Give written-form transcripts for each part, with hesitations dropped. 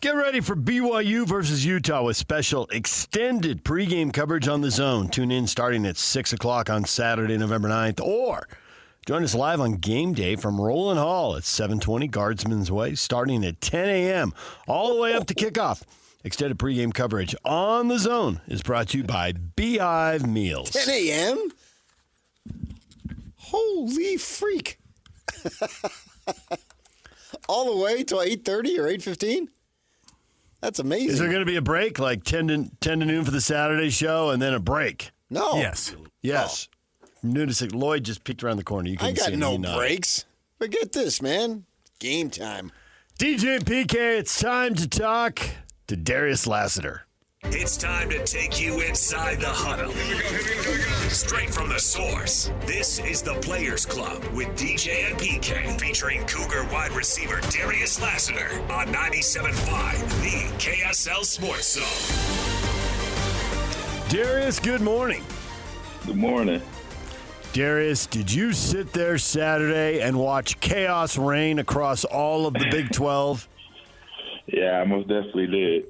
Get ready for BYU versus Utah with special extended pregame coverage on The Zone. Tune in starting at 6 o'clock on Saturday, November 9th, or join us live on game day from Roland Hall at 720 Guardsman's Way, starting at 10 a.m. all the way up to kickoff. Extended pregame coverage on The Zone is brought to you by Beehive Meals. 10 a.m.? Holy freak. All the way till 8:30 or 8:15? That's amazing. Is there going to be a break, like 10 to noon for the Saturday show, and then a break? No. Yes. From noon to 6. Lloyd just peeked around the corner. You I can got see no him. breaks. Forget this, man. Game time. DJ and PK, it's time to talk to Darius Lassiter. It's time to take you inside the huddle. Here we go. Straight from the source. This is the Players Club with DJ and PK, featuring Cougar wide receiver Darius Lassiter on 97.5, the KSL Sports Zone. Darius, good morning. Good morning. Darius, did you sit there Saturday and watch chaos reign across all of the Big 12? Yeah, I most definitely did.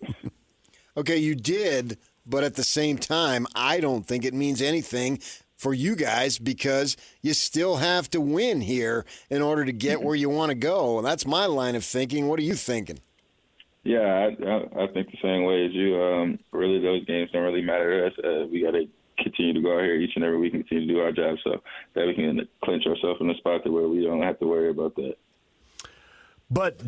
Okay, you did, but at the same time, I don't think it means anything for you guys because you still have to win here in order to get where you want to go. And that's my line of thinking. What are you thinking? Yeah, I think the same way as you. Really, those games don't really matter to us. We got to continue to go out here each and every week and continue to do our job so that we can clinch ourselves in a spot to where we don't have to worry about that. But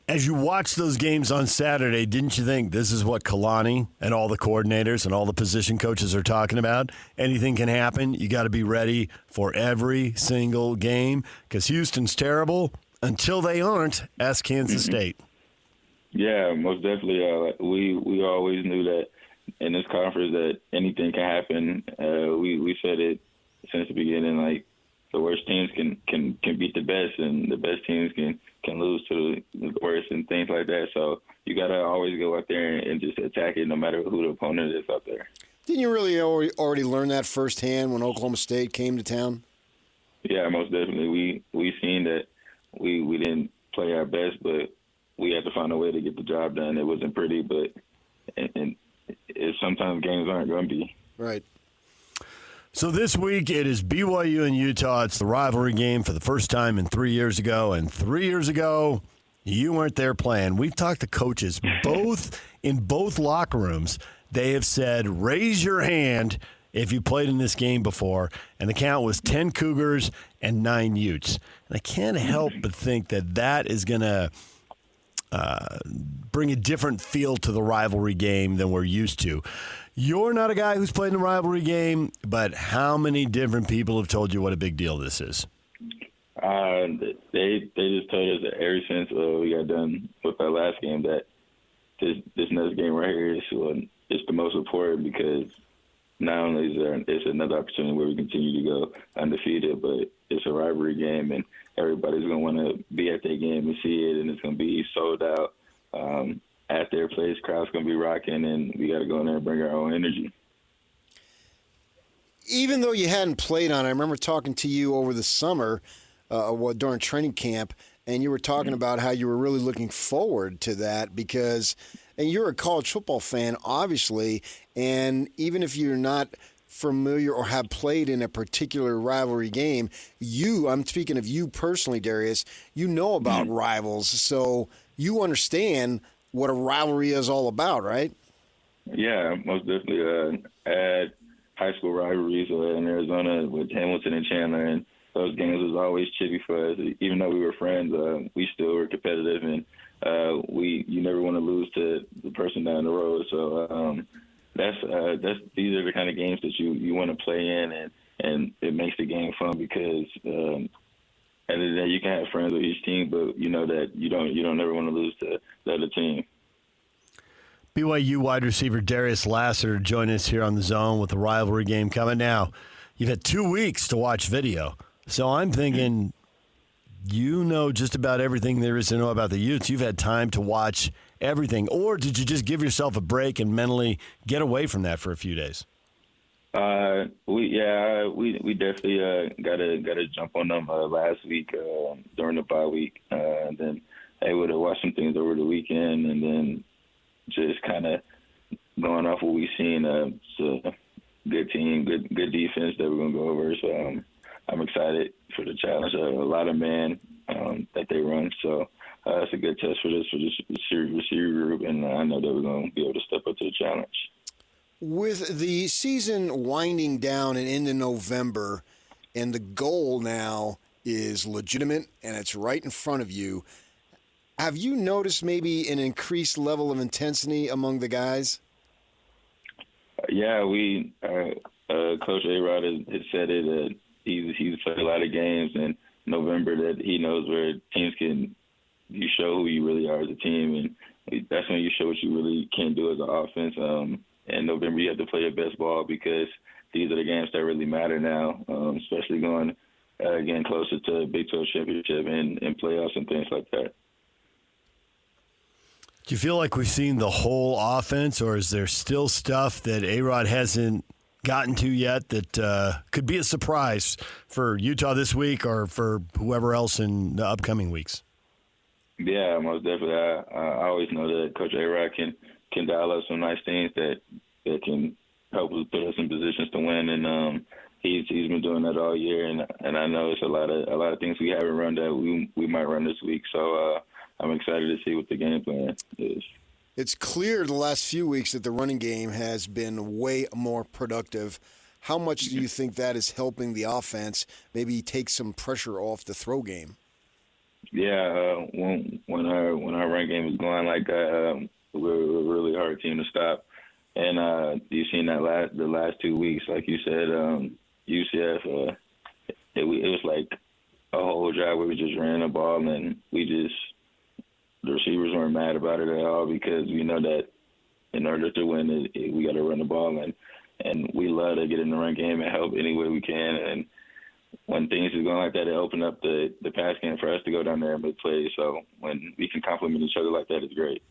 as you watched those games on Saturday, didn't you think this is what Kalani and all the coordinators and all the position coaches are talking about? Anything can happen. You got to be ready for every single game because Houston's terrible until they aren't. Ask Kansas State. Yeah, most definitely. We always knew that in this conference that anything can happen. We said it since the beginning, like the worst teams can beat the best, and the best teams can lose to the worst and things like that. So you got to always go out there and just attack it no matter who the opponent is out there. Didn't you really already learn that firsthand when Oklahoma State came to town? Yeah, most definitely. We seen that we didn't play our best, but we had to find a way to get the job done. It wasn't pretty, but and sometimes games aren't going to be. Right. So this week it is BYU and Utah. It's the rivalry game for the first time in 3 years ago. And 3 years ago, you weren't there playing. We've talked to coaches in both locker rooms. They have said, raise your hand if you played in this game before. And the count was 10 Cougars and 9 Utes. And I can't help but think that is going to bring a different feel to the rivalry game than we're used to. You're not a guy who's played in a rivalry game, but how many different people have told you what a big deal this is? They just told us that ever since we got done with our last game that this next game right here is the most important because not only is there it's another opportunity where we continue to go undefeated, but it's a rivalry game and everybody's going to want to be at that game and see it, and it's going to be sold out. At their place, crowd's going to be rocking, and we got to go in there and bring our own energy. Even though you hadn't played on it, I remember talking to you over the summer during training camp, and you were talking about how you were really looking forward to that because and you're a college football fan, obviously, and even if you're not familiar or have played in a particular rivalry game, I'm speaking of you personally, Darius, you know about rivals, so you understand what a rivalry is all about, right? Yeah, most definitely. At high school rivalries in Arizona with Hamilton and Chandler, and those games was always chippy for us. Even though we were friends, we still were competitive, and you never want to lose to the person down the road. So these are the kind of games that you want to play in, and it makes the game fun because at the end of the day, you can have friends with each team, but you know that you don't ever want to lose to the other team. BYU wide receiver Darius Lassiter joining us here on The Zone with the rivalry game coming now. You've had 2 weeks to watch video, so I'm thinking you know just about everything there is to know about the Utes. You've had time to watch everything, or did you just give yourself a break and mentally get away from that for a few days? We definitely got to jump on them last week during the bye week, and then able to watch some things over the weekend, and then just kind of going off what we've seen. It's a good team, good defense that we're gonna go over. So I'm excited for the challenge. A lot of man that they run, so it's a good test for this receiver group, and I know that we're gonna be able to step up to the challenge. With the season winding down and into November, and the goal now is legitimate and it's right in front of you, have you noticed maybe an increased level of intensity among the guys? Yeah, we Coach A-Rod has said it. That he's played a lot of games in November, that he knows where teams you show who you really are as a team, and that's when you show what you really can do as an offense. In November, you have to play your best ball, because these are the games that really matter now, especially going getting closer to Big 12 championship and playoffs and things like that. Do you feel like we've seen the whole offense, or is there still stuff that A-Rod hasn't gotten to yet that could be a surprise for Utah this week or for whoever else in the upcoming weeks? Yeah, most definitely. I always know that Coach A-Rod can dial up some nice things that can help us put us in positions to win, and he's been doing that all year, and I know it's a lot of things we haven't run that we might run this week. So I'm excited to see what the game plan is. It's clear the last few weeks that the running game has been way more productive. How much do you think that is helping the offense maybe take some pressure off the throw game? Yeah, when our run game is going like that, we're a really hard team to stop. And you've seen that the last 2 weeks, like you said, UCF. It was like a whole drive where we just ran the ball, and the receivers weren't mad about it at all, because we know that in order to win, we got to run the ball, and we love to get in the run game and help any way we can. And when things are going like that, it open up the pass game for us to go down there and make plays. So when we can complement each other like that, it's great.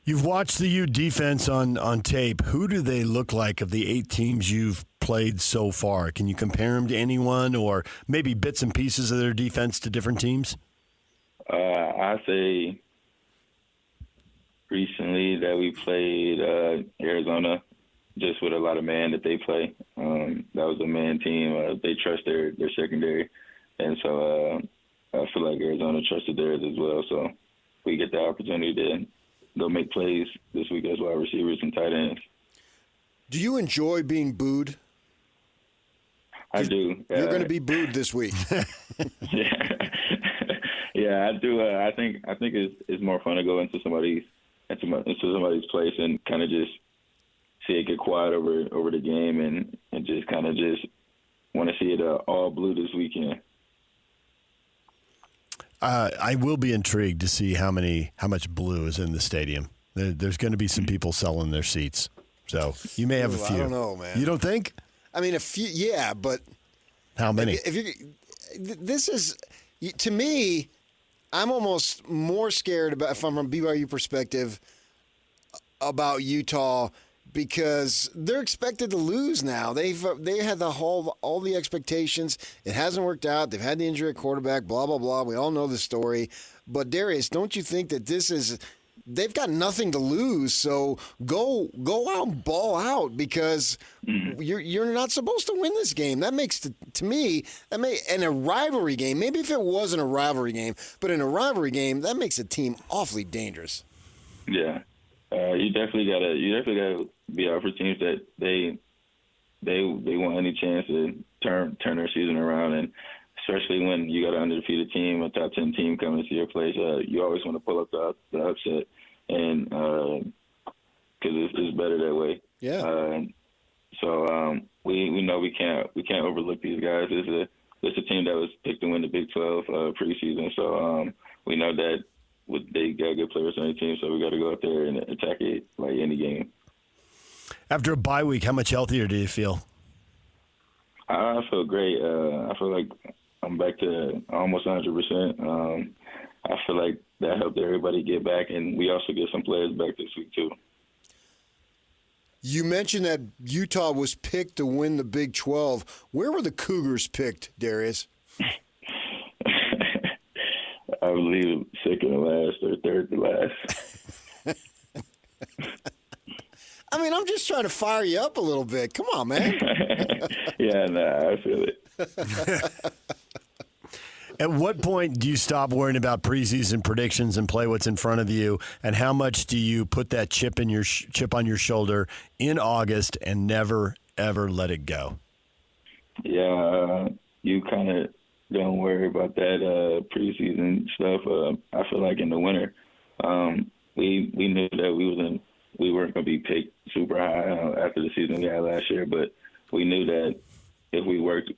You've watched the Ute defense on tape. Who do they look like of the 8 teams you've played so far? Can you compare them to anyone, or maybe bits and pieces of their defense to different teams? I say recently that we played Arizona, just with a lot of man that they play. That was a man team. They trust their secondary, and so I feel like Arizona trusted theirs as well. So we get the opportunity to go make plays this week as wide receivers and tight ends. Do you enjoy being booed? I do. You're going to be booed this week. Yeah, I do. I think it's more fun to go into somebody's place and kind of just see it get quiet over the game, and just kind of just want to see it all blue this weekend. I will be intrigued to see how much blue is in the stadium. There's going to be some people selling their seats, so you may have a few. I don't know, man. You don't think? I mean, a few, yeah, but how many? This is, to me, I'm almost more scared about, if I'm from BYU perspective, about Utah, because they're expected to lose now. They had all the expectations. It hasn't worked out. They've had the injury at quarterback, blah, blah, blah. We all know the story. But, Darius, don't you think that they've got nothing to lose, so go out and ball out, because you're not supposed to win this game. That makes, to me, in a rivalry game, maybe if it wasn't a rivalry game, but in a rivalry game, that makes a team awfully dangerous. Yeah. You definitely gotta be out for teams that they want any chance to turn their season around, and especially when you got an undefeated team, a top 10 team coming to your place, you always want to pull up the upset, and because it's better that way. Yeah. So we know we can't overlook these guys. It's a team that was picked to win the Big 12 preseason, so we know that. They got good players on their team, so we got to go out there and attack it like any game. After a bye week, how much healthier do you feel? I feel great. I feel like I'm back to almost 100%. I feel like that helped everybody get back, and we also get some players back this week too. You mentioned that Utah was picked to win the Big 12. Where were the Cougars picked, Darius? believe second to last or third to last. I mean, I'm just trying to fire you up a little bit. Come on, man. Yeah, I feel it. At what point do you stop worrying about preseason predictions and play what's in front of you? And how much do you put that chip on your shoulder in August and never ever let it go? Yeah, you kind of don't worry about that preseason stuff. I feel like in the winter, we knew that we weren't going to be picked super high after the season we had last year, but we knew that if we worked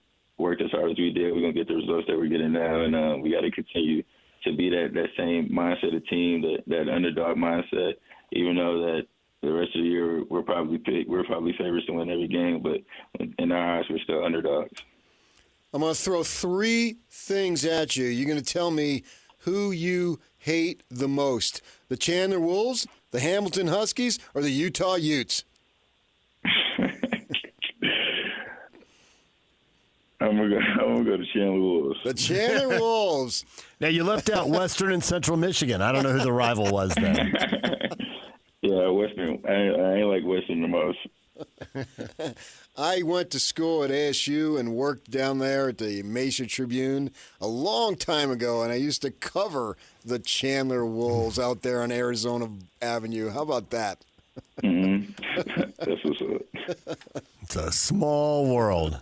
as hard as we did, we're going to get the results that we're getting now, and we got to continue to be that same mindset of team, that underdog mindset, even though that the rest of the year we're probably favorites to win every game, but in our eyes we're still underdogs. I'm going to throw 3 things at you. You're going to tell me who you hate the most: the Chandler Wolves, the Hamilton Huskies, or the Utah Utes? I'm gonna go to Chandler Wolves. The Chandler Wolves. Now, you left out Western and Central Michigan. I don't know who the rival was then. Yeah, Western. I ain't like Western the most. I went to school at ASU and worked down there at the Mesa Tribune a long time ago, and I used to cover the Chandler Wolves out there on Arizona Avenue. How about that? Mm-hmm. That's what's up. It's a small world.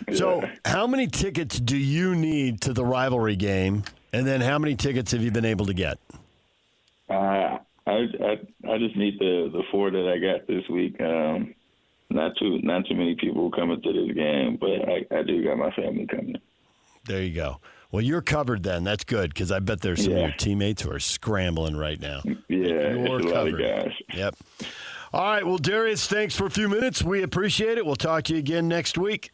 Yeah. So how many tickets do you need to the rivalry game, and then how many tickets have you been able to get? I just need the 4 that I got this week. Not too many people coming to this game, but I do got my family coming. There you go. Well, you're covered then. That's good, because I bet there's some of your teammates who are scrambling right now. Yeah, you're it's a lot of guys. Yep. All right. Well, Darius, thanks for a few minutes. We appreciate it. We'll talk to you again next week.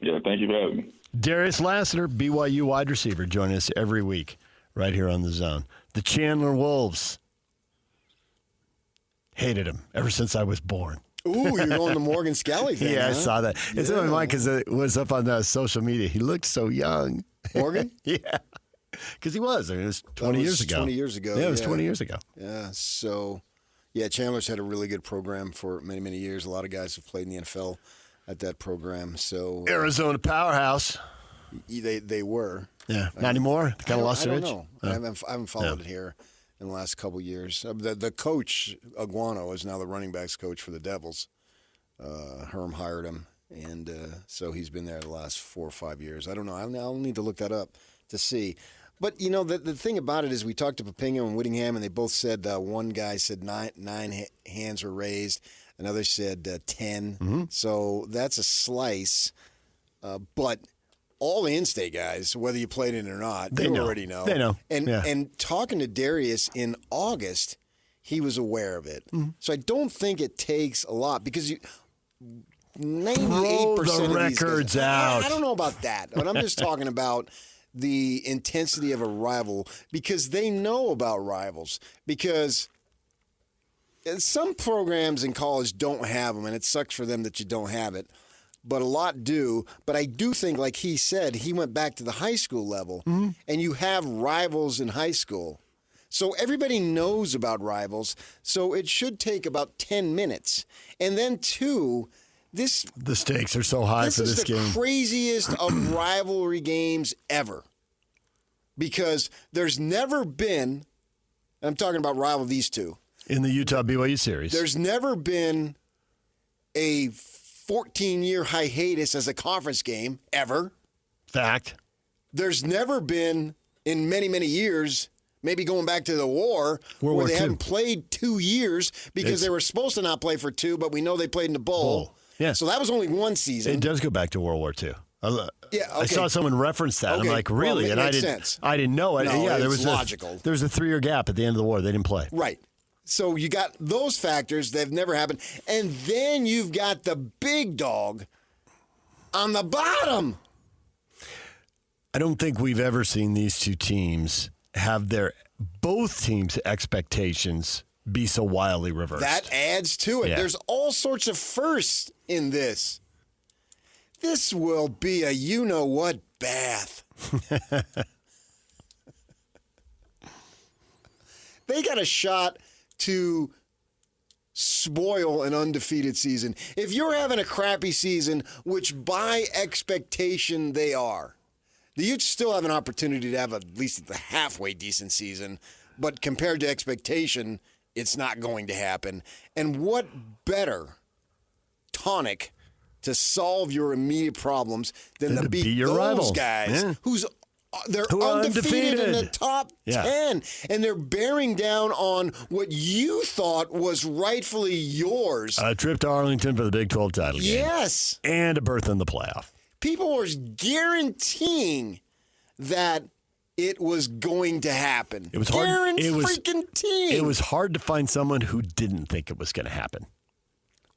Yeah, thank you for having me. Darius Lassiter, BYU wide receiver, joining us every week right here on The Zone. The Chandler Wolves. Hated him ever since I was born. Ooh, you're going to Morgan Scally thing, Yeah, huh? I saw that. It's in my mind because it was up on social media. He looked so young. Morgan? Yeah. Because he was. I mean, it was 20 years ago. 20 years ago. Yeah, it was 20 years ago. Yeah, so, yeah, Chandler's had a really good program for many, many years. A lot of guys have played in the NFL at that program. So Arizona powerhouse. They were. Yeah. Not anymore? They kind of lost their I edge? don't know. I haven't followed it here in the last couple of years. The coach, Aguano, is now the running backs coach for the Devils. Herm hired him, and so he's been there the last 4 or 5 years. I don't know. I'll need to look that up to see. But, you know, the thing about it is we talked to Papingo and Whittingham, and they both said one guy said nine hands were raised. Another said 10. Mm-hmm. So that's a slice. But all the in-state guys, whether you played in it or not, they already know. They know. And talking to Darius in August, he was aware of it. Mm-hmm. So I don't think it takes a lot because 98% Throw of the these records guys, out. I don't know about that, but I'm just talking about the intensity of a rival because they know about rivals because some programs in college don't have them, and it sucks for them that you don't have it. But a lot do. But I do think, like he said, he went back to the high school level, and you have rivals in high school. So everybody knows about rivals, so it should take about 10 minutes. And then, two, the stakes are so high for this game. This is the craziest of rivalry games ever. Because there's never been, and I'm talking about rival these two. In the Utah BYU series. There's never been a 14-year hiatus as a conference game, ever. Fact. There's never been, in many, many years, maybe going back to the war, where they haven't played 2 years because they were supposed to not play for 2, but we know they played in the bowl. Yeah. So that was only one season. It does go back to World War II. Yeah, okay. I saw someone reference that. Okay. I'm like, really? Well, and I didn't know it. No, yeah, there it's was logical. There was a 3-year gap at the end of the war. They didn't play. Right. So you got those factors that have never happened. And then you've got the big dog on the bottom. I don't think we've ever seen these two teams have both teams' expectations be so wildly reversed. That adds to it. Yeah. There's all sorts of firsts in this. This will be a you-know-what bath. They got a shot to spoil an undefeated season. If you're having a crappy season, which by expectation they are, the Utes still have an opportunity to have at least a halfway decent season, but compared to expectation, it's not going to happen. And what better tonic to solve your immediate problems than to beat your those rival. guys who are undefeated in the top 10, and they're bearing down on what you thought was rightfully yours. A trip to Arlington for the Big 12 title game. Yes. And a berth in the playoff. People were guaranteeing that it was going to happen. It was hard. It was hard to find someone who didn't think it was going to happen.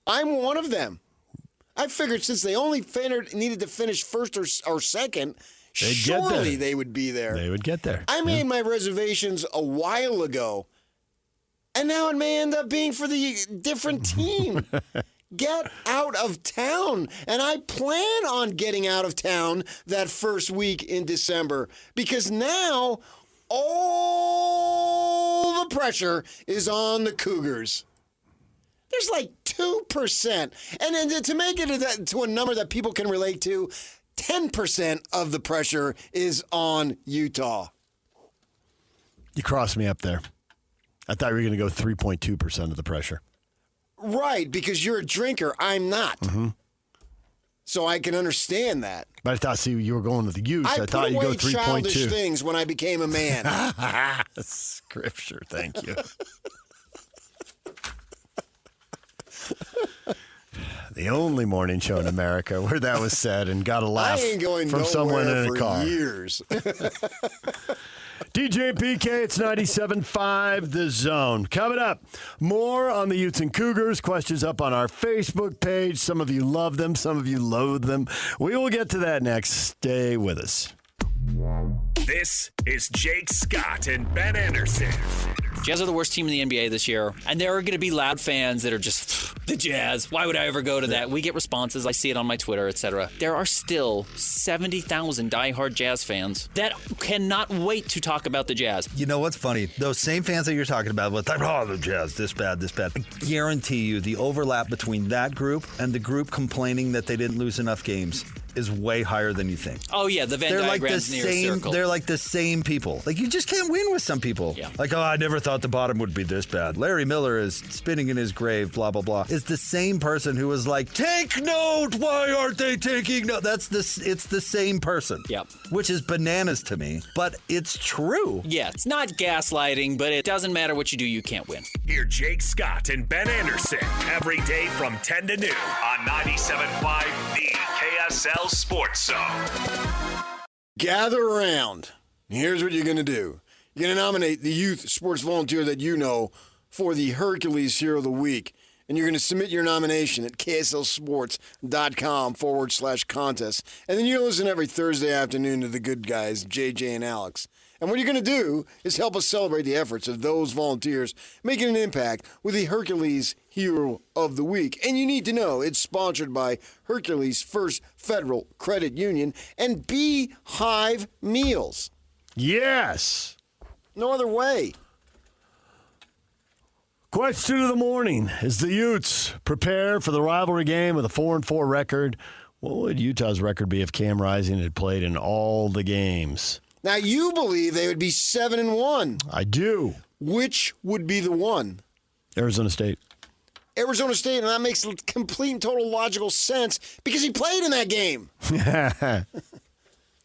I'm one of them. I figured since they only needed to finish first or second, surely they would be there. They would get there. I made my reservations a while ago, and now it may end up being for the different team. Get out of town. And I plan on getting out of town that first week in December because now all the pressure is on the Cougars. There's like 2%. And then to make it to a number that people can relate to, 10% of the pressure is on Utah. You crossed me up there. I thought you were going to go 3.2% of the pressure. Right, because you're a drinker. I'm not. Mm-hmm. So I can understand that. But I thought, you were going with the Utes. I thought you'd go 3.2. Childish things when I became a man. Scripture, thank you. The only morning show in America where that was said and got a laugh from someone in a car. Years. DJ and PK, it's 97.5 The Zone. Coming up, more on the Utes and Cougars. Questions up on our Facebook page. Some of you love them. Some of you loathe them. We will get to that next. Stay with us. This is Jake Scott and Ben Anderson. Jazz are the worst team in the NBA this year, and there are going to be loud fans that are just, the Jazz, why would I ever go to that? We get responses, I see it on my Twitter, etc. There are still 70,000 diehard Jazz fans that cannot wait to talk about the Jazz. You know what's funny? Those same fans that you're talking about, with the Jazz, this bad. I guarantee you the overlap between that group and the group complaining that they didn't lose enough games is way higher than you think. Oh, yeah, the Venn diagram's near a circle. They're like the same people. Like, you just can't win with some people. Yeah. Like, I never thought the bottom would be this bad. Larry Miller is spinning in his grave, blah, blah, blah. It's the same person who was like, take note, why aren't they taking note? It's the same person. Yep. Which is bananas to me, but it's true. Yeah, it's not gaslighting, but it doesn't matter what you do, you can't win. Hear Jake Scott and Ben Anderson every day from 10 to noon on 97.5 The KSL Sports Zone. Gather around. Here's what you're going to do. You're going to nominate the youth sports volunteer that you know for the Hercules Hero of the Week. And you're going to submit your nomination at kslsports.com/contest. And then you listen every Thursday afternoon to the good guys, JJ and Alex. And what you're going to do is help us celebrate the efforts of those volunteers making an impact with the Hercules Hero of the Week. And you need to know it's sponsored by Hercules First Federal Credit Union and Beehive Meals. Yes. No other way. Question of the morning. As the Utes prepare for the rivalry game with a 4-4 record, what would Utah's record be if Cam Rising had played in all the games? Now, you believe they would be 7-1. I do. Which would be the one? Arizona State. Arizona State, and that makes complete and total logical sense because he played in that game.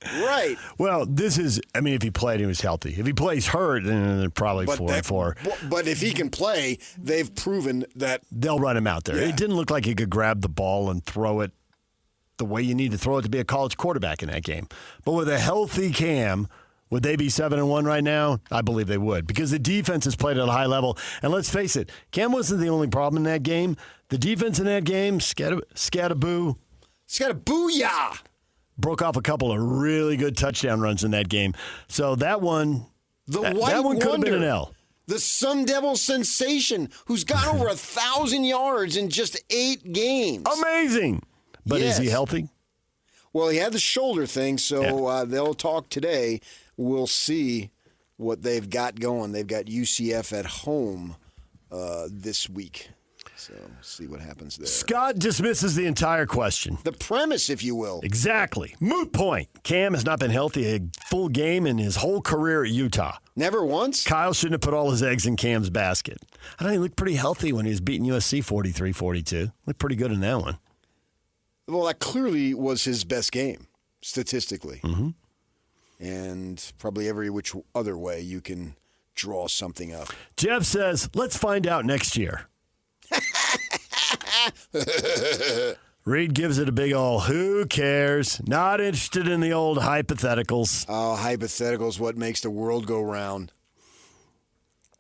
Right. Well, if he played, he was healthy. If he plays hurt, then they're probably 4-4. But if he can play, they've proven that they'll run him out there. Yeah. It didn't look like he could grab the ball and throw it the way you need to throw it to be a college quarterback in that game. But with a healthy Cam, would they be 7-1 right now? I believe they would because the defense has played at a high level. And let's face it, Cam wasn't the only problem in that game. The defense in that game, scattaboo. Scattabooyah! Broke off a couple of really good touchdown runs in that game. So that one, that one could have been an L. The Sun Devil sensation who's got over 1,000 yards in just 8 games. Amazing. But Yes. Is he healthy? Well, he had the shoulder thing, so they'll talk today. We'll see what they've got going. They've got UCF at home this week. So see what happens there. Scott dismisses the entire question. The premise, if you will. Exactly. Moot point. Cam has not been healthy a full game in his whole career at Utah. Never once? Kyle shouldn't have put all his eggs in Cam's basket. I don't know, he looked pretty healthy when he was beating USC 43-42. Looked pretty good in that one. Well, that clearly was his best game, statistically. Mm-hmm. And probably every which other way you can draw something up. Jeff says, let's find out next year. Reed gives it a big ol' who cares? Not interested in the old hypotheticals. Oh, hypotheticals, what makes the world go round.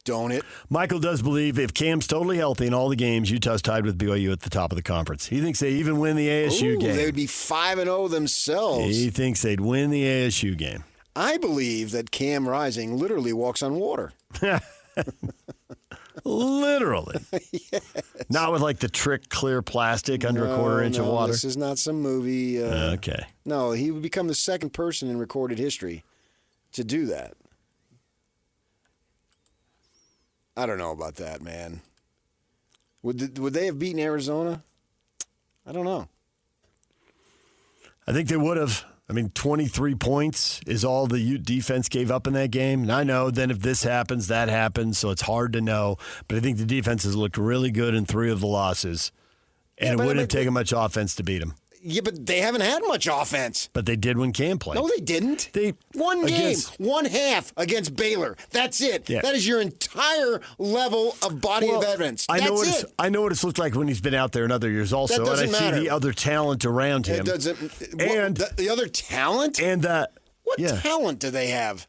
Don't it? Michael does believe if Cam's totally healthy in all the games, Utah's tied with BYU at the top of the conference. He thinks they even win the ASU game. They would be 5-0 themselves. He thinks they'd win the ASU game. I believe that Cam Rising literally walks on water. Literally. Yes. Not with like the trick clear plastic under a quarter inch of water. This is not some movie. Okay. No, he would become the second person in recorded history to do that. I don't know about that, man. Would they have beaten Arizona? I don't know. I think they would have. I mean, 23 points is all the Ute defense gave up in that game. And I know then if this happens, that happens, so it's hard to know. But I think the defense has looked really good in 3 of the losses. And it wouldn't have taken much offense to beat them. Yeah, but they haven't had much offense. But they did when Cam played. No, they didn't. One game, one half against Baylor. That's it. Yeah. That is your entire level of body of evidence. I know what it's looked like when he's been out there in other years also. That doesn't and I matter. see the other talent around him. It doesn't. And the other talent? And what talent do they have?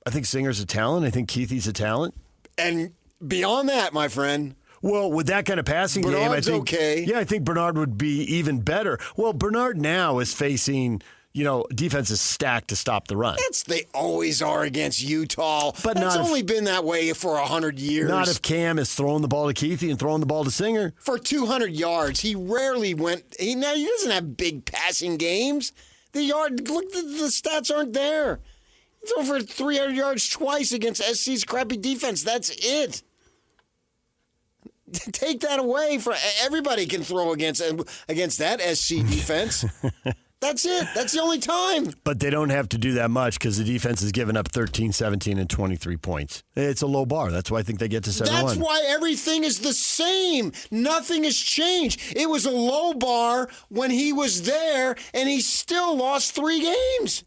I think Singer's a talent. I think Heathy's a talent. And beyond that, my friend. Well, with that kind of passing game, I think okay. Yeah, I think Bernard would be even better. Well, Bernard now is facing, defenses stacked to stop the run. They always are against Utah. But it's only been that way for 100 years. Not if Cam is throwing the ball to Heathy and throwing the ball to Singer. For 200 yards, he rarely went. He doesn't have big passing games. The stats aren't there. He threw for 300 yards twice against SC's crappy defense. That's it. Take that away. Everybody can throw against that SC defense. That's it. That's the only time. But they don't have to do that much because the defense has given up 13, 17, and 23 points. It's a low bar. That's why I think they get to 7-1. That's why everything is the same. Nothing has changed. It was a low bar when he was there, and he still lost 3 games.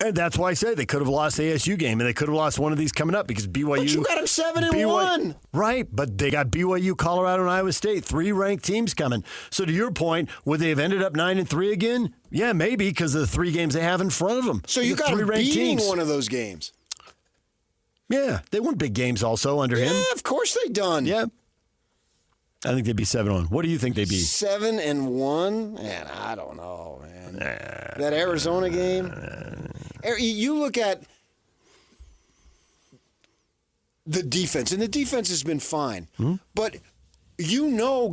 And that's why I say they could have lost the ASU game, and they could have lost one of these coming up because BYU. But you got them 7-1. Right, but they got BYU, Colorado, and Iowa State, 3 ranked teams coming. So to your point, would they have ended up 9-3 again? Yeah, maybe because of the 3 games they have in front of them. So you got them beating one of those games. Yeah, they won big games also under him. Yeah, of course they done. Yeah. I think they'd be 7-1. What do you think they'd be? 7-1? Man, I don't know, man. That Arizona game. You look at the defense, and the defense has been fine. Mm-hmm. But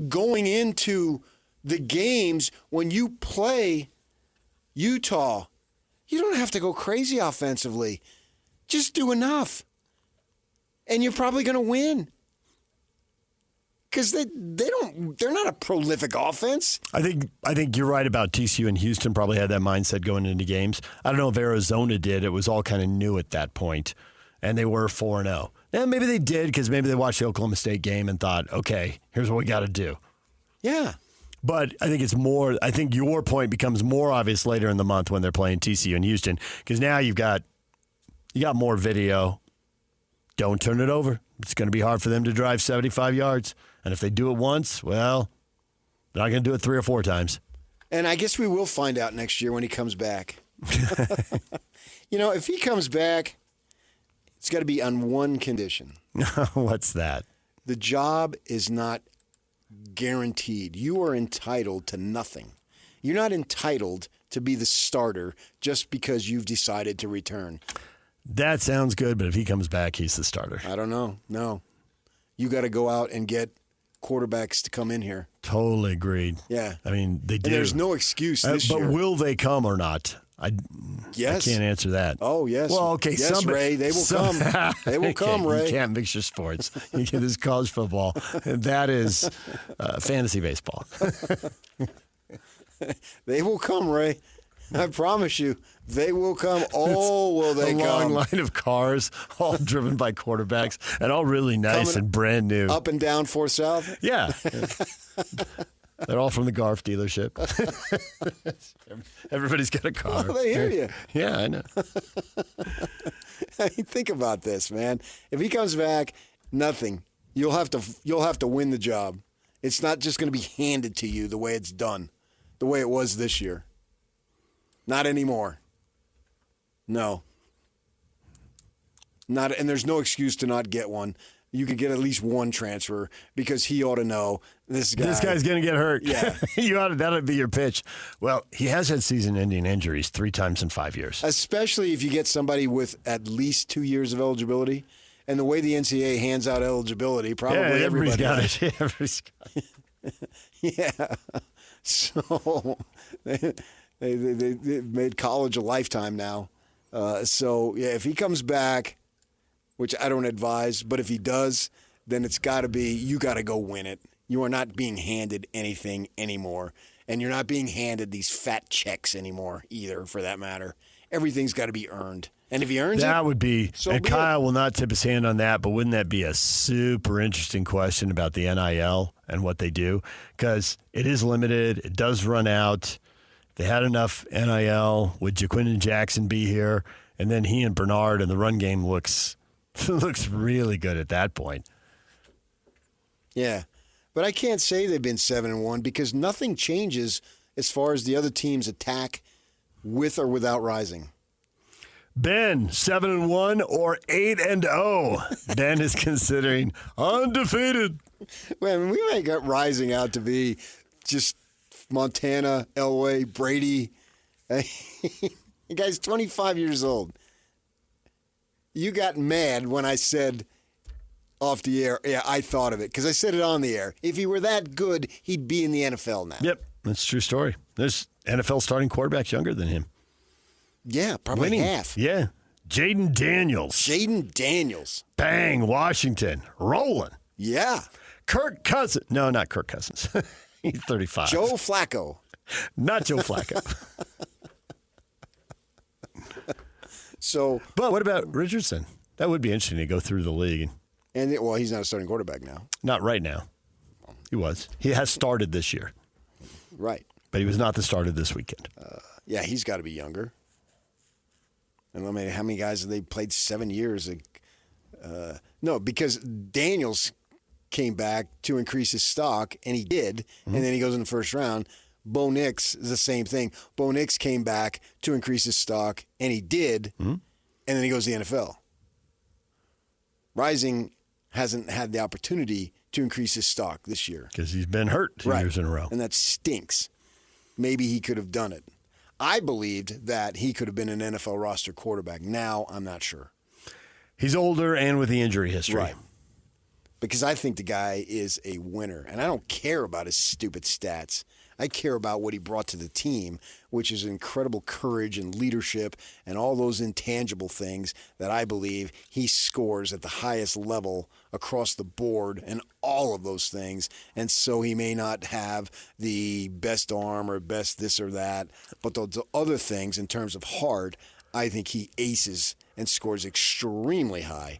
going into the games when you play Utah, you don't have to go crazy offensively. Just do enough, and you're probably going to win. Because they're not a prolific offense. I think you're right about TCU and Houston probably had that mindset going into games. I don't know if Arizona did. It was all kind of new at that point, and they were 4-0. And maybe they did because maybe they watched the Oklahoma State game and thought, okay, here's what we got to do. Yeah. But I think it's more. I think your point becomes more obvious later in the month when they're playing TCU and Houston because now you got more video. Don't turn it over. It's going to be hard for them to drive 75 yards. And if they do it once, well, they're not going to do it 3 or 4 times. And I guess we will find out next year when he comes back. If he comes back, it's got to be on one condition. What's that? The job is not guaranteed. You are entitled to nothing. You're not entitled to be the starter just because you've decided to return. That sounds good, but if he comes back, he's the starter. I don't know. No. You got to go out and get quarterbacks to come in here. Totally agreed. Yeah. I mean, they do. And there's no excuse this year. But will they come or not? Yes. I can't answer that. Oh, yes. Well, okay. Yes, Ray, they will come. They will come, Ray. You can't mix your sports. You get this college football. And that is fantasy baseball. They will come, Ray. I promise you. They will come. Oh, will they come? A long line of cars, all driven by quarterbacks, and all really nice and brand new. Up and down 4th South? Yeah. They're all from the Garf dealership. Everybody's got a car. Oh, they hear you. Yeah, I know. Think about this, man. If he comes back, nothing. You'll have to win the job. It's not just going to be handed to you the way it's done, the way it was this year. Not anymore. No. And there's no excuse to not get one. You could get at least one transfer because he ought to know this guy. This guy's going to get hurt. Yeah. That'll be your pitch. Well, he has had season-ending injuries 3 times in 5 years. Especially if you get somebody with at least 2 years of eligibility. And the way the NCAA hands out eligibility, probably everybody's got does. it. Everybody's got it. Yeah. So they made college a lifetime now. So, yeah, if he comes back, which I don't advise, but if he does, then it's got to be you got to go win it. You are not being handed anything anymore. And you're not being handed these fat checks anymore either, for that matter. Everything's got to be earned. And if he earns that would be, so and be Kyle will not tip his hand on that, but wouldn't that be a super interesting question about the NIL and what they do? Because it is limited. It does run out. If they had enough NIL, would Jaquindon Jackson be here? And then he and Bernard and the run game looks really good at that point. Yeah. But I can't say they've been 7-1 because nothing changes as far as the other team's attack with or without Rising. Ben, 7-1 or 8-0. Ben is considering undefeated. Well, we make Rising out to be just Montana, Elway, Brady. The guy's 25 years old. You got mad when I said off the air, yeah, I thought of it, because I said it on the air. If he were that good, he'd be in the NFL now. Yep, that's a true story. There's NFL starting quarterbacks younger than him. Yeah, probably Winning. half. Yeah. Jaden Daniels. Bang, Washington. Rolling. Yeah. Kirk Cousins. No, not Kirk Cousins. He's 35. Joe Flacco. Not Joe Flacco. But what about Richardson? That would be interesting to go through the league. Well, he's not a starting quarterback now. Not right now. He was. He has started this year. Right. But he was not the starter this weekend. Yeah, he's got to be younger. And I mean, how many guys have they played 7 years? No, because Daniels came back to increase his stock, and he did, and then he goes in the first round. Bo Nix is the same thing. Bo Nix came back to increase his stock, and he did, and then he goes to the NFL. Rising hasn't had the opportunity to increase his stock this year. Because he's been hurt 2 years in a row. And that stinks. Maybe he could have done it. I believed that he could have been an NFL roster quarterback. Now, I'm not sure. He's older and with the injury history. Right. Because I think the guy is a winner. And I don't care about his stupid stats. I care about what he brought to the team, which is incredible courage and leadership and all those intangible things that I believe he scores at the highest level across the board and all of those things. And so he may not have the best arm or best this or that, but those other things in terms of heart, I think he aces and scores extremely high.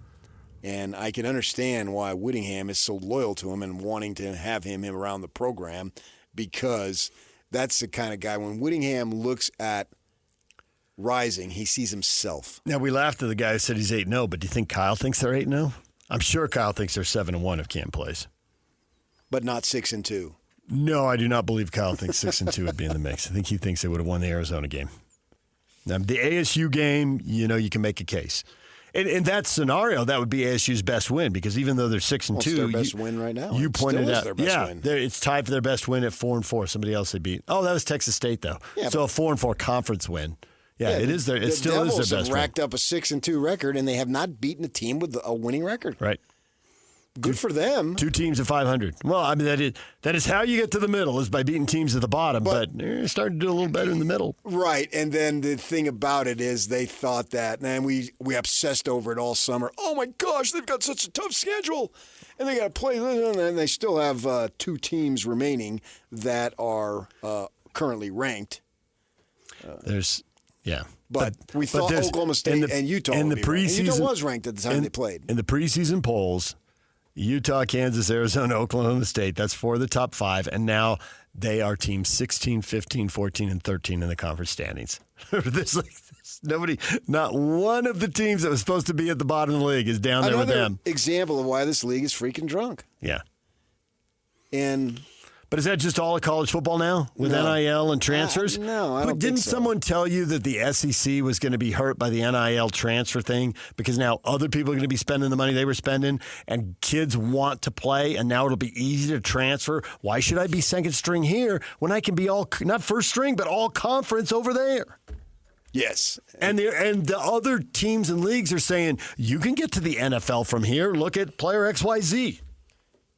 And I can understand why Whittingham is so loyal to him and wanting to have him around the program, because that's the kind of guy, when Whittingham looks at Rising, he sees himself. Now, we laughed at the guy who said he's 8-0, but do you think Kyle thinks they're 8-0? I'm sure Kyle thinks they're 7-1 if Cam plays. But not 6-2. No, I do not believe Kyle thinks 6-2 would be in the mix. I think he thinks they would have won the Arizona game. Now, the ASU game, you can make a case. In that scenario, that would be ASU's best win, because even though they're 6-2, it's their best win right now. You pointed out, their best win. It's tied for their best win at 4-4. Somebody else they beat. Oh, that was Texas State though. Yeah, so a 4-4 conference win. Yeah, it is their. It still is their best win. The Devils have racked up a 6-2 record, and they have not beaten a team with a winning record. Right. Good for them. 2 teams at 500. Well, I mean, that is how you get to the middle, is by beating teams at the bottom. But they're starting to do a little better in the middle. Right. And then the thing about it is they thought that, and we obsessed over it all summer. Oh, my gosh, they've got such a tough schedule. And they got to play. And they still have 2 teams remaining that are currently ranked. But we thought Oklahoma State and Utah would be ranked. And Utah was ranked at the time they played. In the preseason polls, Utah, Kansas, Arizona, Oklahoma State, that's 4 of the top 5. And now they are teams 16, 15, 14, and 13 in the conference standings. Not one of the teams that was supposed to be at the bottom of the league is down there with them. Another example of why this league is freaking drunk. Yeah. But is that just all of college football now with NIL and transfers? No, I don't think Didn't so. someone tell you that the SEC was going to be hurt by the NIL transfer thing because now other people are going to be spending the money they were spending and kids want to play and now it'll be easy to transfer? Why should I be second string here when I can be all, not first string, but all conference over there? Yes. And the other teams and leagues are saying, you can get to the NFL from here. Look at player XYZ.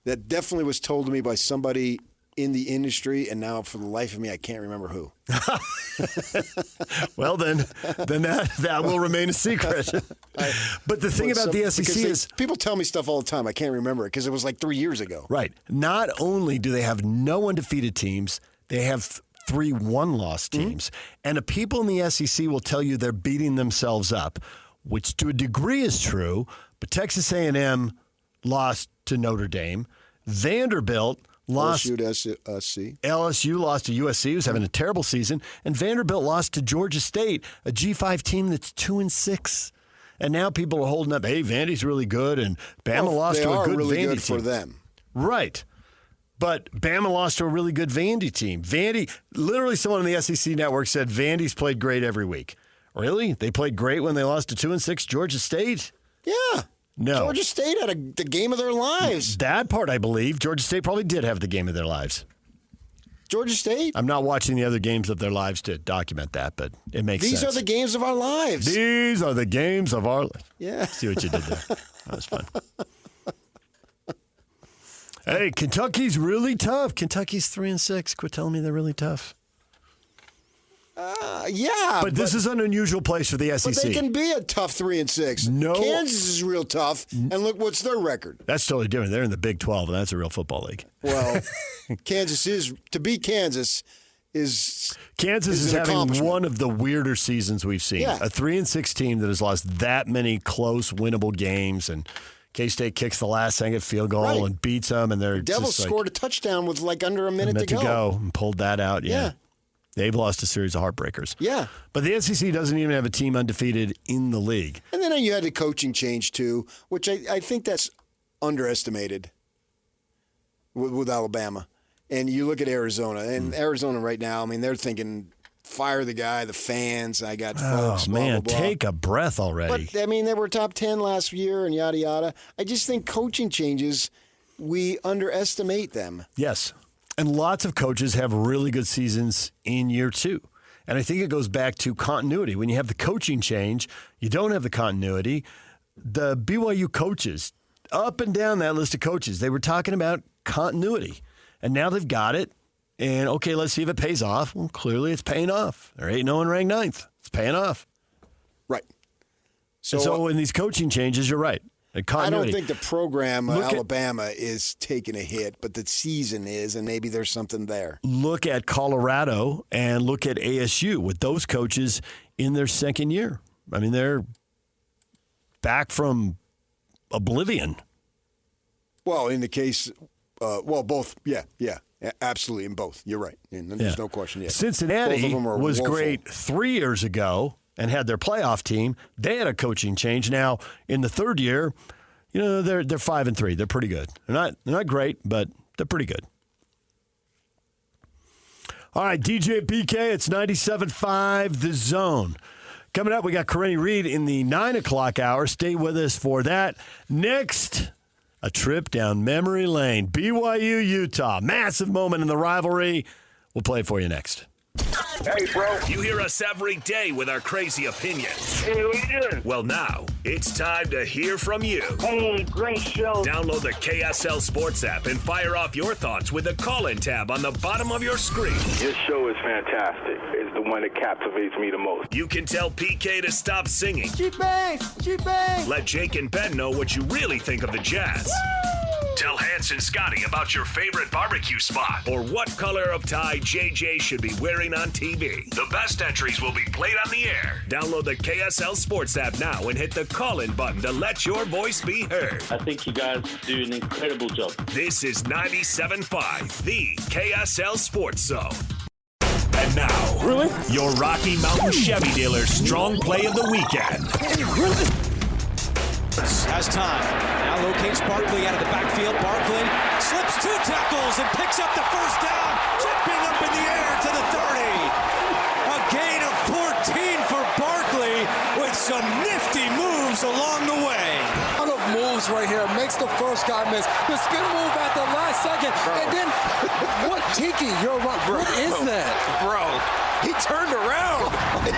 That definitely was told to me by somebody in the industry, and now for the life of me, I can't remember who. Well, then that will remain a secret. But the thing about the SEC is... People tell me stuff all the time. I can't remember it because it was like 3 years ago. Right. Not only do they have no undefeated teams, they have 3 one-loss teams. And the people in the SEC will tell you they're beating themselves up, which to a degree is true, but Texas A&M lost to Notre Dame. Vanderbilt lost LSU to USC. LSU lost to USC, who's having a terrible season, and Vanderbilt lost to Georgia State, a G5 team that's 2-6. And now people are holding up, hey, Vandy's really good, and Bama lost to a good really Vandy good team. for them. Right. But Bama lost to a really good Vandy team. Vandy, literally someone on the SEC network said Vandy's played great every week. Really? They played great when they lost to 2-6 Georgia State? Yeah. No. Georgia State had the game of their lives. That part, I believe. Georgia State probably did have the game of their lives. Georgia State? I'm not watching the other games of their lives to document that, but it makes sense. These are the games of our lives. These are the games of our life. Yeah. See what you did there. That was fun. Hey, Kentucky's really tough. Kentucky's 3-6. Quit telling me they're really tough. Yeah. But this is an unusual place for the SEC. But they can be a tough 3-6. No. Kansas is real tough, and look what's their record. That's totally different. They're in the Big 12, and that's a real football league. Well, to beat Kansas is having one of the weirder seasons we've seen. Yeah. A 3-6 team that has lost that many close, winnable games, and K-State kicks the last-second field goal and beats them, and they're Devils just scored a touchdown with like under a minute to go and pulled that out. Yeah. They've lost a series of heartbreakers. Yeah. But the SEC doesn't even have a team undefeated in the league. And then you had the coaching change, too, which I think that's underestimated with Alabama. And you look at Arizona. And Arizona right now, I mean, they're thinking, fire the guy, the fans, I got folks, Oh, man, blah, blah, blah. take a breath already. But, I mean, they were top 10 last year and yada, yada. I just think coaching changes, we underestimate them. Yes. And lots of coaches have really good seasons in year 2. And I think it goes back to continuity. When you have the coaching change, you don't have the continuity. The BYU coaches, up and down that list of coaches, they were talking about continuity. And now they've got it. And, okay, let's see if it pays off. Well, clearly it's paying off. They're 8-0 and ranked 9th. It's paying off. Right. So in these coaching changes, you're right. I don't think the program Alabama is taking a hit, but the season is, and maybe there's something there. Look at Colorado and look at ASU with those coaches in their second year. I mean, they're back from oblivion. Well, in the case, both. Yeah, absolutely, in both. You're right. And there's no question yet. Cincinnati was great 3 years ago and had their playoff team. They had a coaching change. Now, in the third year, they're 5-3. They're pretty good. They're not great, but they're pretty good. All right, DJ PK, it's 97.5 The Zone. Coming up, we got Corinne Reed in the 9 o'clock hour. Stay with us for that. Next, a trip down memory lane. BYU, Utah. Massive moment in the rivalry. We'll play it for you next. Hey, bro. You hear us every day with our crazy opinions. Hey, what you doing? Well, now it's time to hear from you. Hey, great show. Download the KSL Sports app and fire off your thoughts with the call-in tab on the bottom of your screen. Your show is fantastic. It's the one that captivates me the most. You can tell PK to stop singing. G-Bangs! G-Bangs! Let Jake and Ben know what you really think of the Jazz. Woo! Tell Hans and Scotty about your favorite barbecue spot or what color of tie JJ should be wearing on TV. The best entries will be played on the air. Download the KSL Sports app now and hit the call-in button to let your voice be heard. I think you guys do an incredible job. This is 97.5, the KSL Sports Zone. And now, your Rocky Mountain Chevy dealer strong play of the weekend. Has time. Now locates Barkley out of the backfield. Barkley slips 2 tackles and picks up the first down. Jumping up in the air to the 30. A gain of 14 for Barkley with some nifty moves along the way. A lot of moves right here. Makes the first guy miss. The spin move at the last second. Bro. And then, what, Tiki, you're right. What is that? Bro, he turned around and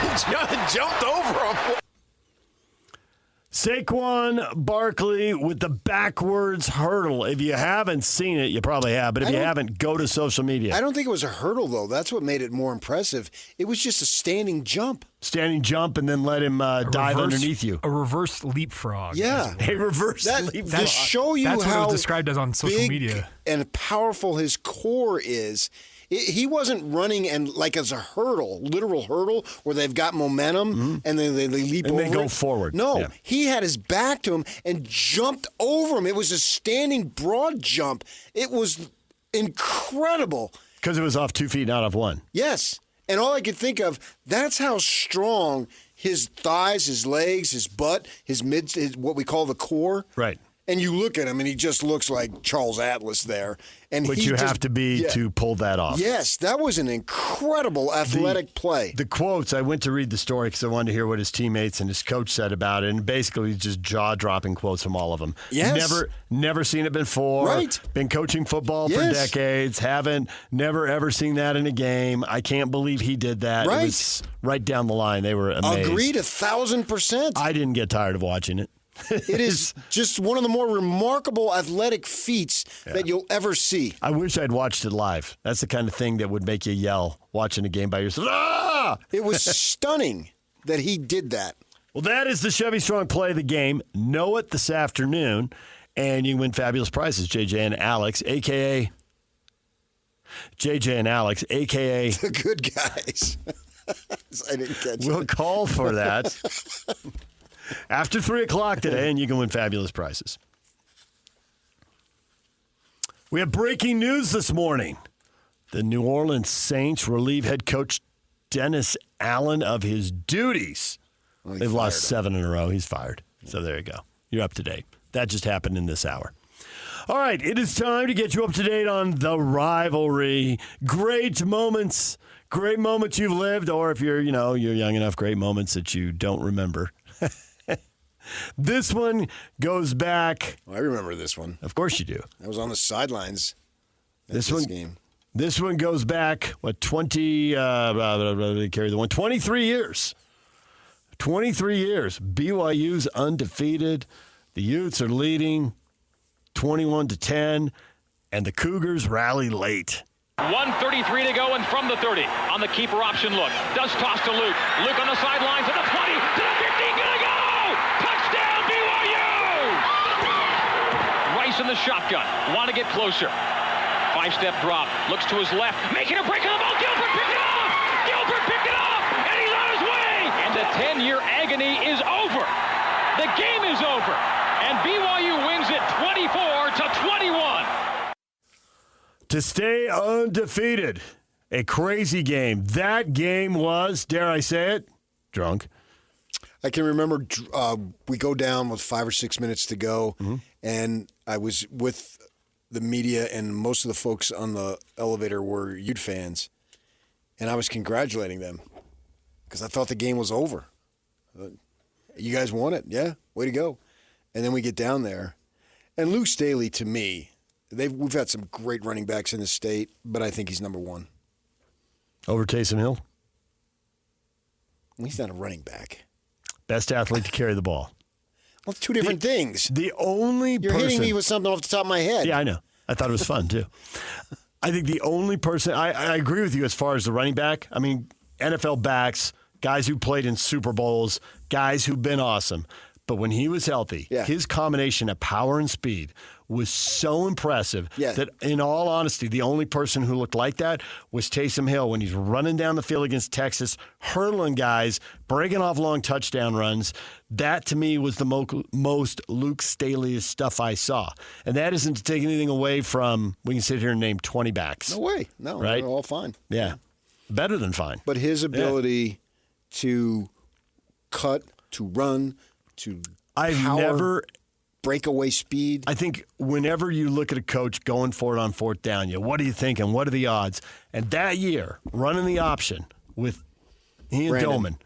jumped over him. Saquon Barkley with the backwards hurdle. If you haven't seen it, you probably have. But if you haven't, go to social media. I don't think it was a hurdle, though. That's what made it more impressive. It was just a standing jump. Standing jump and then let him dive underneath you. A reverse leapfrog. Yeah. A reverse leapfrog. To show you that's how what it was described as on social media. And powerful his core is. He wasn't running and like as a hurdle, literal hurdle, where they've got momentum and then they leap over. And they go it. forward. No, he had his back to him and jumped over him. It was a standing broad jump. It was incredible. Because it was off 2 feet, not off 1. Yes. And all I could think of, that's how strong his thighs, his legs, his butt, his what we call the core. Right. And you look at him, and he just looks like Charles Atlas there. And But you have to be to pull that off. Yes, that was an incredible athletic play. The quotes, I went to read the story because I wanted to hear what his teammates and his coach said about it. And basically, just jaw-dropping quotes from all of them. Yes. Never seen it before. Right. Been coaching football for decades. Never, ever seen that in a game. I can't believe he did that. Right. It was right down the line. They were amazed. Agreed 1,000%. I didn't get tired of watching it. It is just one of the more remarkable athletic feats that you'll ever see. I wish I'd watched it live. That's the kind of thing that would make you yell watching a game by yourself. Ah! It was stunning that he did that. Well, that is the Chevy Strong play of the game. Know it this afternoon, and you can win fabulous prizes. JJ and Alex, a.k.a. The good guys. I didn't catch it. We'll call for that. After 3 o'clock today, and you can win fabulous prizes. We have breaking news this morning. The New Orleans Saints relieve head coach Dennis Allen of his duties. Well, they've lost 7 in a row. He's fired. So there you go. You're up to date. That just happened in this hour. All right, it is time to get you up to date on the rivalry. Great moments you've lived, or if you're young enough, great moments that you don't remember. This one goes back. I remember this one. Of course you do. I was on the sidelines at this game. This one goes back, 23 years. 23 years. BYU's undefeated. The Utes are leading 21-10, and the Cougars rally late. 1:33 to go, and from the 30 on the keeper option look. Does toss to Luke. Luke on the sidelines to the 20, to the 15, gonna go! Touchdown, BYU! Rice in the shotgun. Want to get closer. 5-step drop. Looks to his left. Making a break on the ball. Gilbert picked it off! Gilbert picked it off! And he's on his way! And the 10-year agony is over. The game is over. And BYU wins it 24-21. To stay undefeated. A crazy game. That game was, dare I say it, drunk. I can remember we go down with 5 or 6 minutes to go, and I was with the media, and most of the folks on the elevator were Ute fans, and I was congratulating them because I thought the game was over. You guys won it. Yeah, way to go. And then we get down there, and Luke Staley, to me, we've had some great running backs in the state, but I think he's number one. Over Taysom Hill? He's not a running back. Best athlete to carry the ball. Well, it's two different things. The only You're hitting me with something off the top of my head. Yeah, I know. I thought it was fun, too. I think the only person, I agree with you as far as the running back. I mean, NFL backs, guys who played in Super Bowls, guys who've been awesome. But when he was healthy, his combination of power and speed was so impressive that, in all honesty, the only person who looked like that was Taysom Hill when he's running down the field against Texas, hurdling guys, breaking off long touchdown runs. That, to me, was the most Luke Staley stuff I saw. And that isn't to take anything away from, we can sit here and name 20 backs. No way. No, right? They're all fine. Yeah. Better than fine. But his ability to cut, to run, to breakaway speed. I think whenever you look at a coach going for it on fourth down, what are you thinking? What are the odds? And that year, running the option with Ian Doman.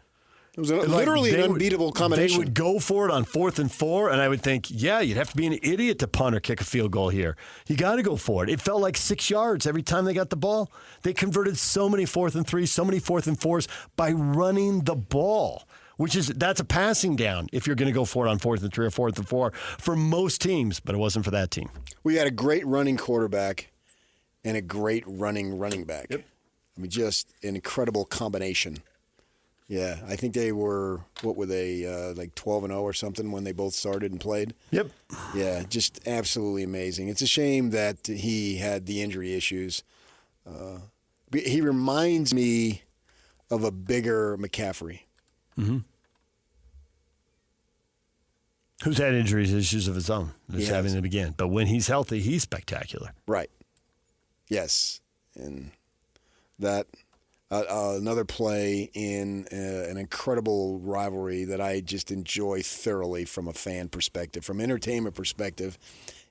It was literally an unbeatable combination. They would go for it on 4th and 4, and I would think, you'd have to be an idiot to punt or kick a field goal here. You got to go for it. It felt like 6 yards every time they got the ball. They converted so many 4th and 3s, so many 4th and 4s by running the ball. That's a passing down if you're going to go for it on 4th and 3 or 4th and 4 for most teams, but it wasn't for that team. We had a great running quarterback and a great running back. Yep. I mean, just an incredible combination. Yeah, I think they were, what were they, like 12-0 or something when they both started and played? Yep. Yeah, just absolutely amazing. It's a shame that he had the injury issues. He reminds me of a bigger McCaffrey. Mm-hmm. Who's had injuries, issues of his own. Just having them again. But when he's healthy, he's spectacular. Right. Yes. And that another play in an incredible rivalry that I just enjoy thoroughly from a fan perspective. From entertainment perspective,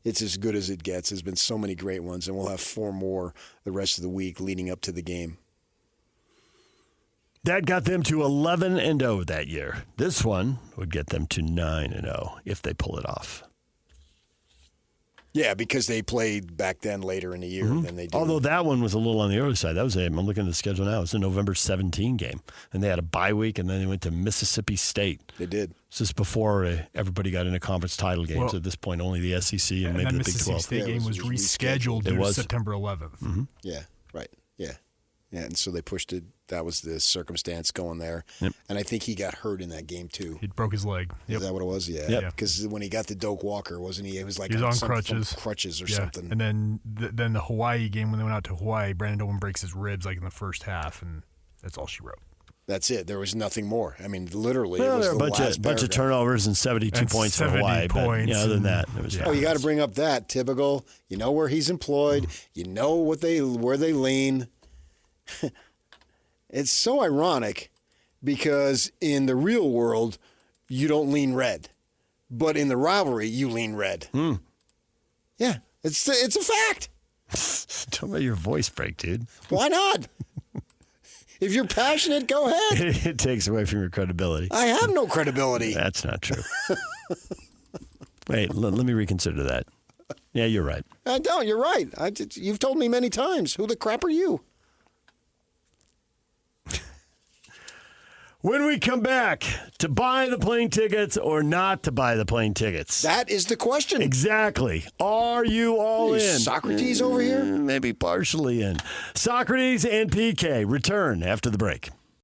it's as good as it gets. There's been so many great ones, and we'll have 4 more the rest of the week leading up to the game. That got them to 11-0 that year. This one would get them to 9-0 if they pull it off. Yeah, because they played back then later in the year than they do. Although that one was a little on the early side. I'm looking at the schedule now. It was a November 17 game. And they had a bye week, and then they went to Mississippi State. They did. This is before everybody got into conference title games. At this point, only the SEC and maybe the Big 12. Mississippi State game was rescheduled to September 11th. Mm-hmm. Yeah, right. Yeah. Yeah, and so they pushed it. That was the circumstance going there. Yep. And I think he got hurt in that game, too. He broke his leg. Is that what it was? Yeah. Because when he got the Doak Walker, wasn't he? It was like he was on crutches. Crutches or something. And then the Hawaii game, when they went out to Hawaii, Brandon Doman breaks his ribs like in the first half, and that's all she wrote. That's it. There was nothing more. I mean, literally, well, it was there were a bunch of turnovers and 72 points for Hawaii. But other than that, it was. Oh, you got to bring up that typical. You know where he's employed. You know where they lean. It's so ironic because in the real world, you don't lean red. But in the rivalry, you lean red. Yeah, it's a fact. Don't let your voice break, dude. Why not? If you're passionate, go ahead. It takes away from your credibility. I have no credibility. That's not true. Wait, let me reconsider that. Yeah, you're right. I don't. You're right. You've told me many times. Who the crap are you? When we come back, to buy the plane tickets or not to buy the plane tickets? That is the question. Exactly. Are you all in? Socrates over here? Maybe partially in. Socrates and PK return after the break.